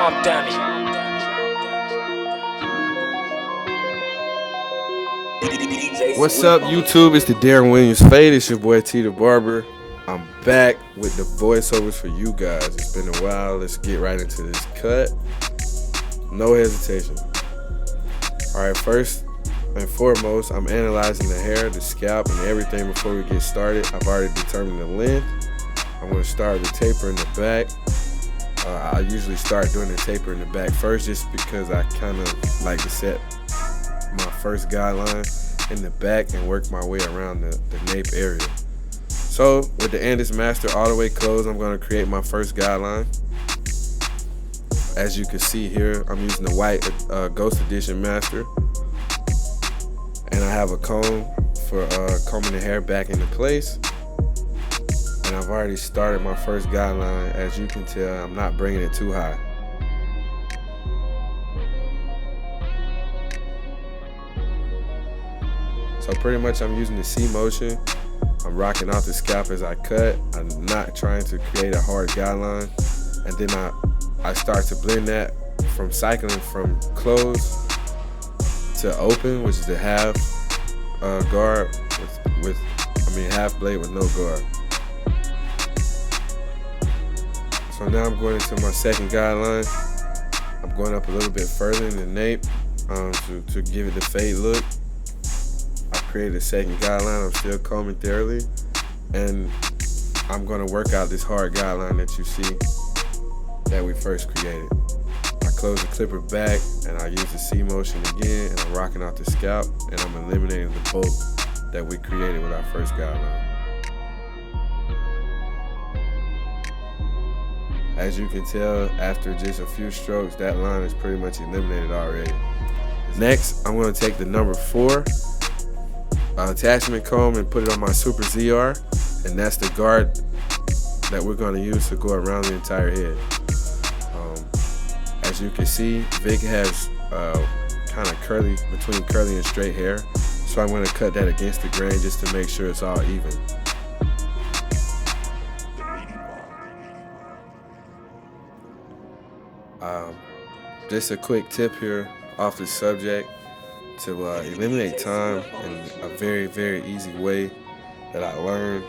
Charm Dummy. What's up, YouTube? It's the Darren Williams Fade. It's your boy T the Barber. I'm back with the voiceovers for you guys. It's been a while. Let's get right into this cut. No hesitation. Alright, first and foremost, I'm analyzing the hair, the scalp, and everything before we get started. I've already determined the length. I'm going to start the taper in the back. I usually start doing the taper in the back first just because I kind of like to set my first guideline in the back and work my way around the nape area. So with the Andis Master all the way closed, I'm going to create my first guideline. As you can see here, I'm using the white Ghost Edition Master, and I have a comb for combing the hair back into place. And I've already started my first guideline. As you can tell, I'm not bringing it too high. So pretty much I'm using the C motion. I'm rocking out the scalp as I cut. I'm not trying to create a hard guideline. And then I start to blend that from cycling from close to open, which is the half guard half blade with no guard. So now I'm going into my second guideline. I'm going up a little bit further in the nape to give it the fade look. I created a second guideline. I'm still combing thoroughly, and I'm going to work out this hard guideline that you see that we first created. I close the clipper back, and I use the C motion again, and I'm rocking out the scalp, and I'm eliminating the bulk that we created with our first guideline. As you can tell, after just a few strokes, that line is pretty much eliminated already. Next, I'm going to take the number 4 attachment comb and put it on my Super ZR, and that's the guard that we're going to use to go around the entire head. As you can see, Vic has kind of curly, between curly and straight hair, so I'm going to cut that against the grain just to make sure it's all even. Just a quick tip here off the subject to eliminate time in a very, very easy way that I learned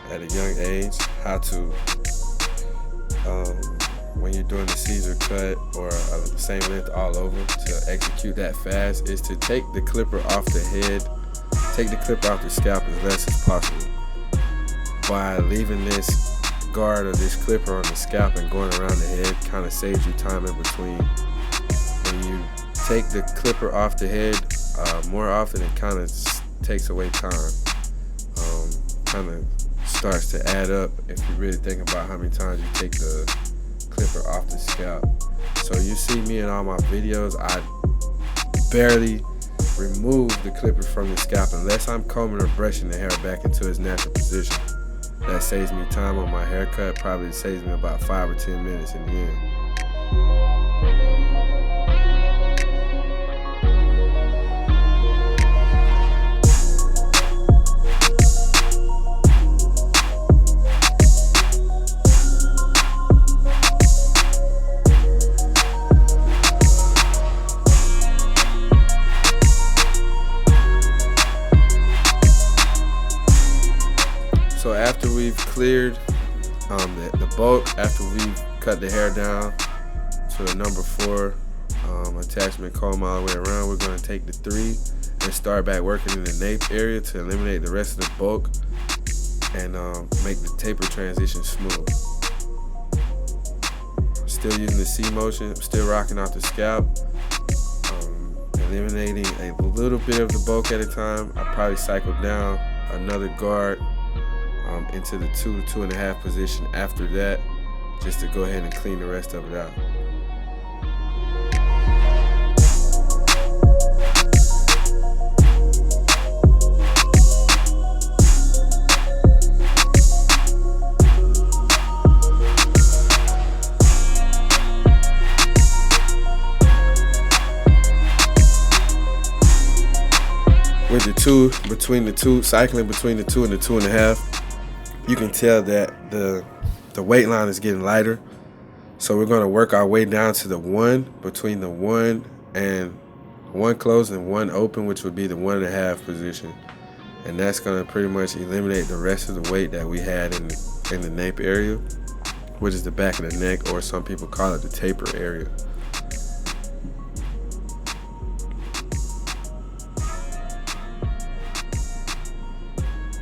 at a young age how to, when you're doing the Caesar cut or the same length all over, to execute that fast is to take the clipper off the head, take the clipper off the scalp as less as possible. By leaving this guard or this clipper on the scalp and going around the head kind of saves you time in between. When you take the clipper off the head more often, it kind of takes away time. Kind of starts to add up if you really think about how many times you take the clipper off the scalp. So you see me in all my videos, I barely remove the clipper from the scalp unless I'm combing or brushing the hair back into its natural position. That saves me time on my haircut, probably saves me about 5 or 10 minutes in the end. So after we've cleared the bulk, after we've cut the hair down to the number 4 attachment comb all the way around, we're going to take the 3 and start back working in the nape area to eliminate the rest of the bulk and make the taper transition smooth. Still using the C motion, still rocking out the scalp, eliminating a little bit of the bulk at a time. I probably cycle down another guard into the 2 to 2.5 position after that, just to go ahead and clean the rest of it out. With the 2, between the 2, cycling between the 2 and the 2.5, you can tell that the weight line is getting lighter. So we're going to work our way down to the 1, between the 1 and 1 closed and 1 open, which would be the 1.5 position. And that's going to pretty much eliminate the rest of the weight that we had in the nape area, which is the back of the neck, or some people call it the taper area.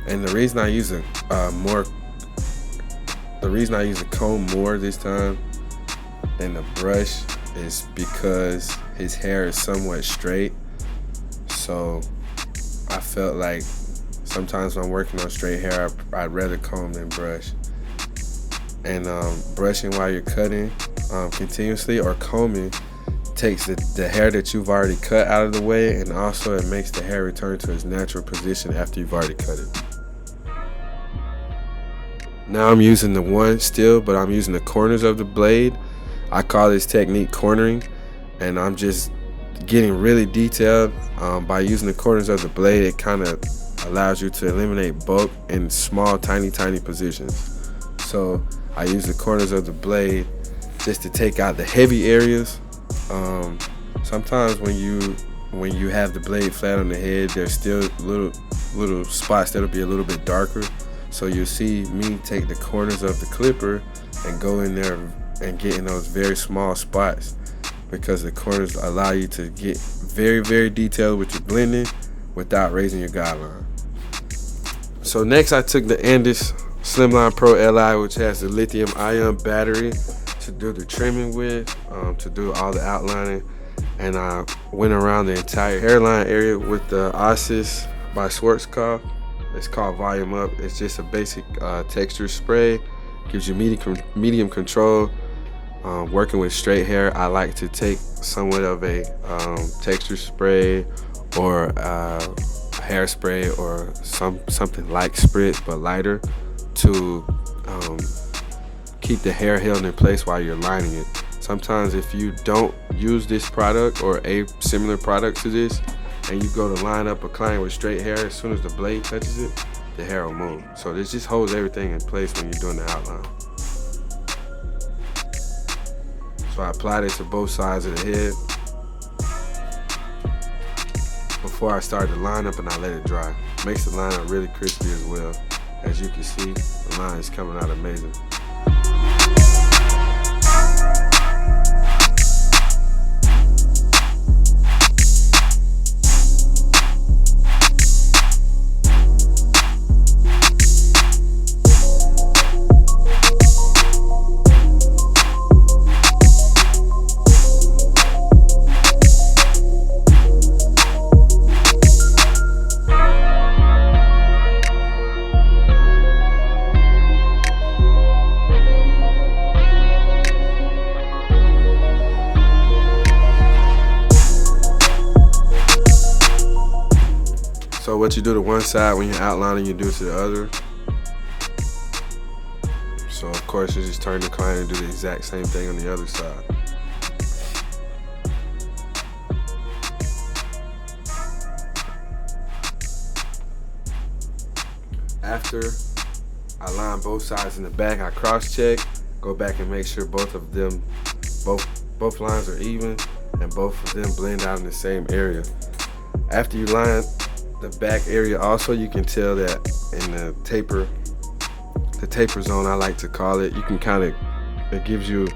And the reason I use a comb more this time than the brush is because his hair is somewhat straight. So I felt like sometimes when I'm working on straight hair, I'd rather comb than brush. And brushing while you're cutting continuously, or combing, takes the hair that you've already cut out of the way, and also it makes the hair return to its natural position after you've already cut it. Now I'm using the 1 still, but I'm using the corners of the blade. I call this technique cornering, and I'm just getting really detailed. By using the corners of the blade, it kind of allows you to eliminate bulk in small, tiny positions. So I use the corners of the blade just to take out the heavy areas. Sometimes when you have the blade flat on the head, there's still little spots that'll be a little bit darker. So you'll see me take the corners of the clipper and go in there and get in those very small spots, because the corners allow you to get very detailed with your blending without raising your guideline. So next I took the Andis Slimline Pro Li, which has the lithium ion battery, to do the trimming with, to do all the outlining, and I went around the entire hairline area with the Ossis by Schwarzkopf. It's called Volume Up. It's just a basic texture spray, gives you medium control. Working with straight hair, I like to take somewhat of a texture spray or hairspray, or something like spritz but lighter, to keep the hair held in place while you're lining it. Sometimes if you don't use this product or a similar product to this, and you go to line up a client with straight hair, as soon as the blade touches it, the hair will move. So this just holds everything in place when you're doing the outline. So I applied it to both sides of the head before I start the lineup, and I let it dry. Makes the lineup really crispy as well. As you can see, the line is coming out amazing. So what you do to one side when you're outlining, you do to the other. So of course you just turn the client and do the exact same thing on the other side. After I line both sides in the back, I cross check, go back and make sure both lines are even and both of them blend out in the same area. After you line the back area also, you can tell that in the taper zone, I like to call it, you can kind of, it gives you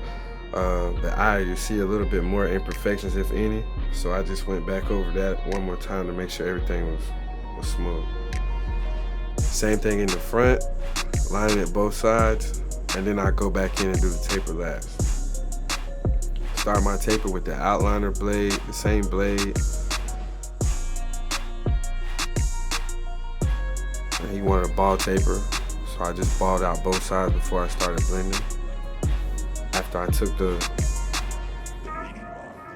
the eye, you see a little bit more imperfections, if any. So I just went back over that one more time to make sure everything was smooth. Same thing in the front, lining it both sides, and then I go back in and do the taper last. Start my taper with the outliner blade, the same blade. He wanted a ball taper, so I just balled out both sides before I started blending. After I took the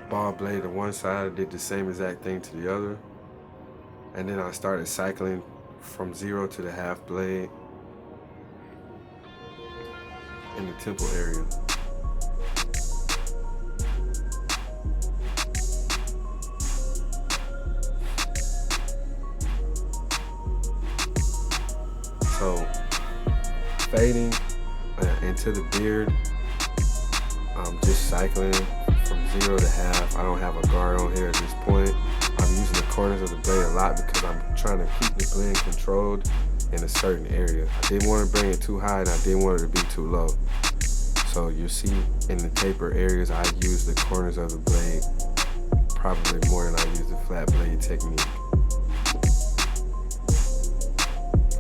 ball blade to one side, I did the same exact thing to the other. And then I started cycling from 0 to the half blade in the temple area. So fading into the beard, I'm just cycling from 0 to half. I don't have a guard on here at this point. I'm using the corners of the blade a lot because I'm trying to keep the blend controlled in a certain area. I didn't want to bring it too high and I didn't want it to be too low. So you'll see in the taper areas, I use the corners of the blade probably more than I use the flat blade technique.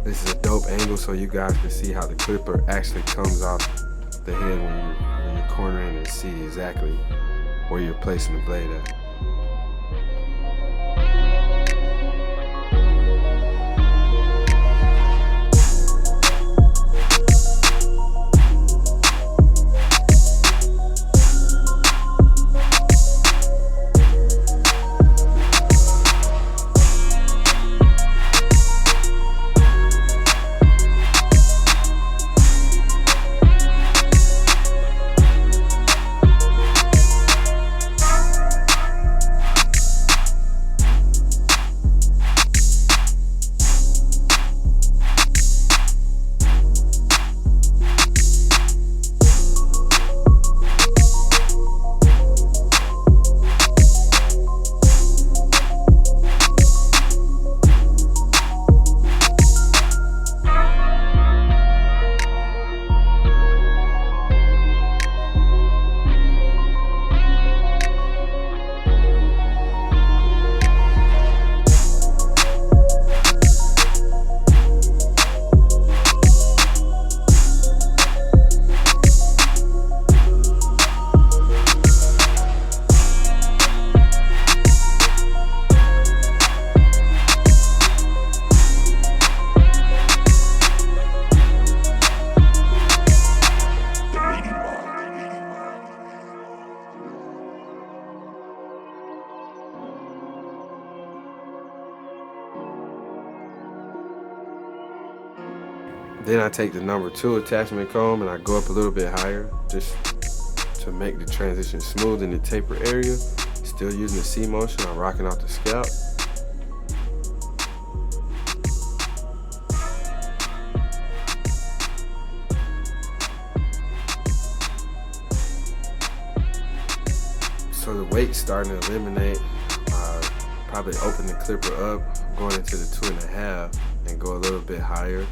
This is a dope angle so you guys can see how the clipper actually comes off the head when you're cornering and see exactly where you're placing the blade at. Then I take the number 2 attachment comb and I go up a little bit higher just to make the transition smooth in the taper area. Still using the C motion, I'm rocking off the scalp. So the weight's starting to eliminate. Probably open the clipper up, going into the 2.5 and go a little bit higher.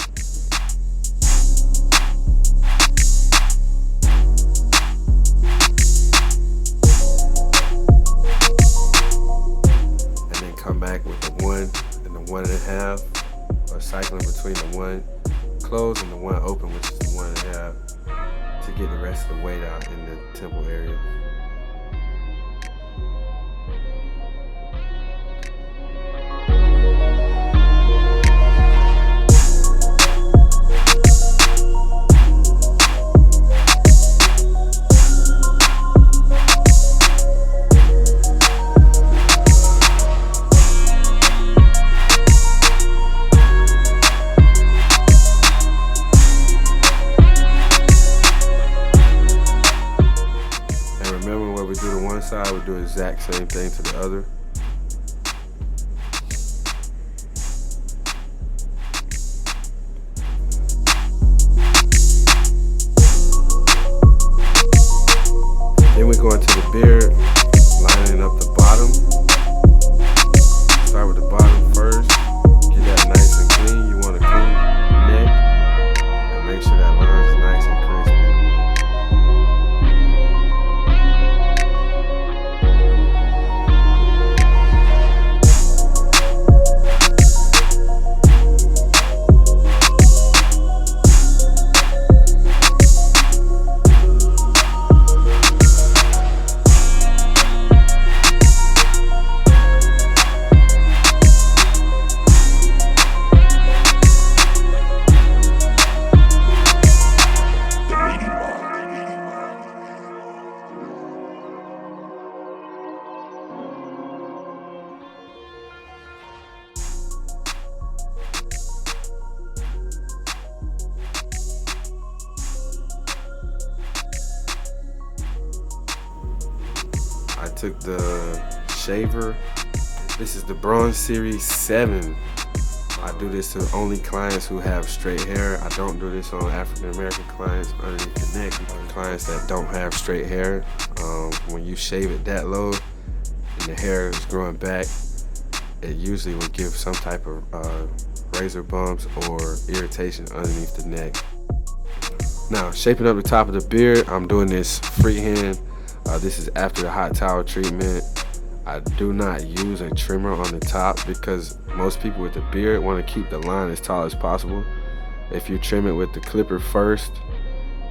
Come back with the 1 and the 1.5, or cycling between the 1 closed and the 1 open, which is the 1.5, to get the rest of the weight out in the temple area. Side, we do the exact same thing to the other. Then we go into the beard, lining up the bottom. Start with the bottom first. Get that nice and clean. You want a clean neck and make sure that line is nice and crispy. I took the shaver. This is the Bronze Series 7. I do this to only clients who have straight hair. I don't do this on African American clients underneath the neck. Clients that don't have straight hair, when you shave it that low and the hair is growing back, it usually will give some type of razor bumps or irritation underneath the neck. Now, shaping up the top of the beard, I'm doing this freehand. This is after the hot towel treatment. I do not use a trimmer on the top because most people with the beard want to keep the line as tall as possible. If you trim it with the clipper first,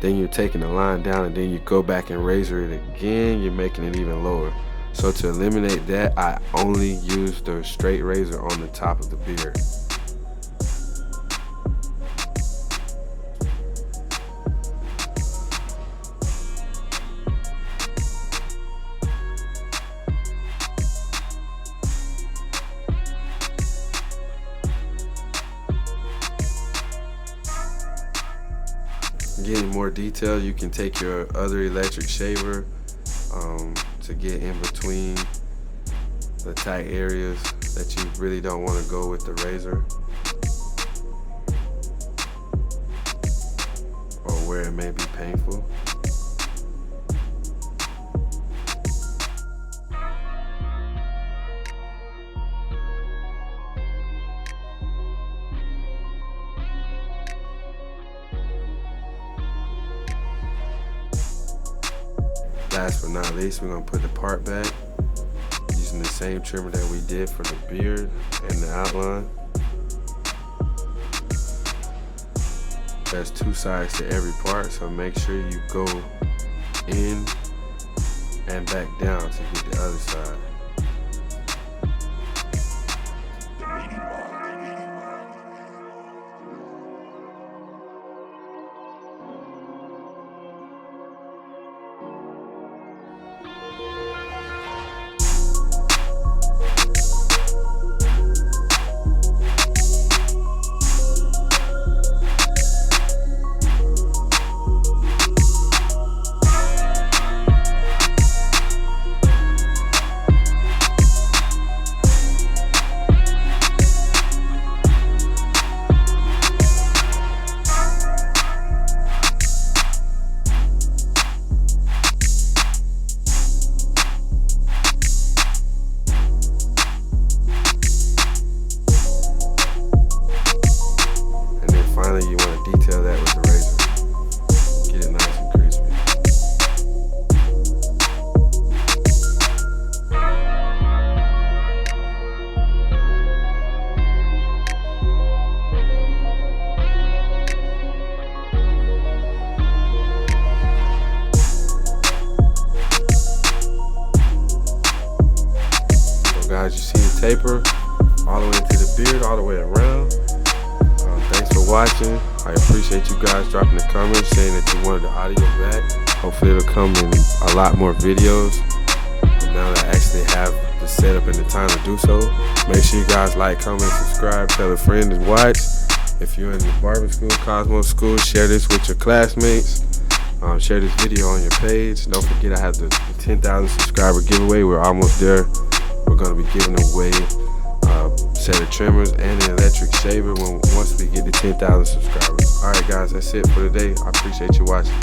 then you're taking the line down and then you go back and razor it again, you're making it even lower. So to eliminate that, I only use the straight razor on the top of the beard. Getting more detail, you can take your other electric shaver to get in between the tight areas that you really don't want to go with the razor, or where it may be painful. Last but not least, we're going to put the part back using the same trimmer that we did for the beard and the outline. There's two sides to every part, so make sure you go in and back down to get the other side. You want to detail that with the razor. Get it nice and crispy. So guys, you see the taper all the way into the beard, all the way around. Thanks for watching. I appreciate you guys dropping the comments saying that you wanted the audio back. Hopefully it'll come in a lot more videos now that I actually have the setup and the time to do so. Make sure you guys like, comment, subscribe, tell a friend to watch. If you're in the barber school, Cosmo school, share this with your classmates. Share this video on your page. Don't forget I have the 10,000 subscriber giveaway. We're almost there. We're going to be giving away set of trimmers and an electric shaver once we get to 10,000 subscribers. Alright guys, that's it for today. I appreciate you watching.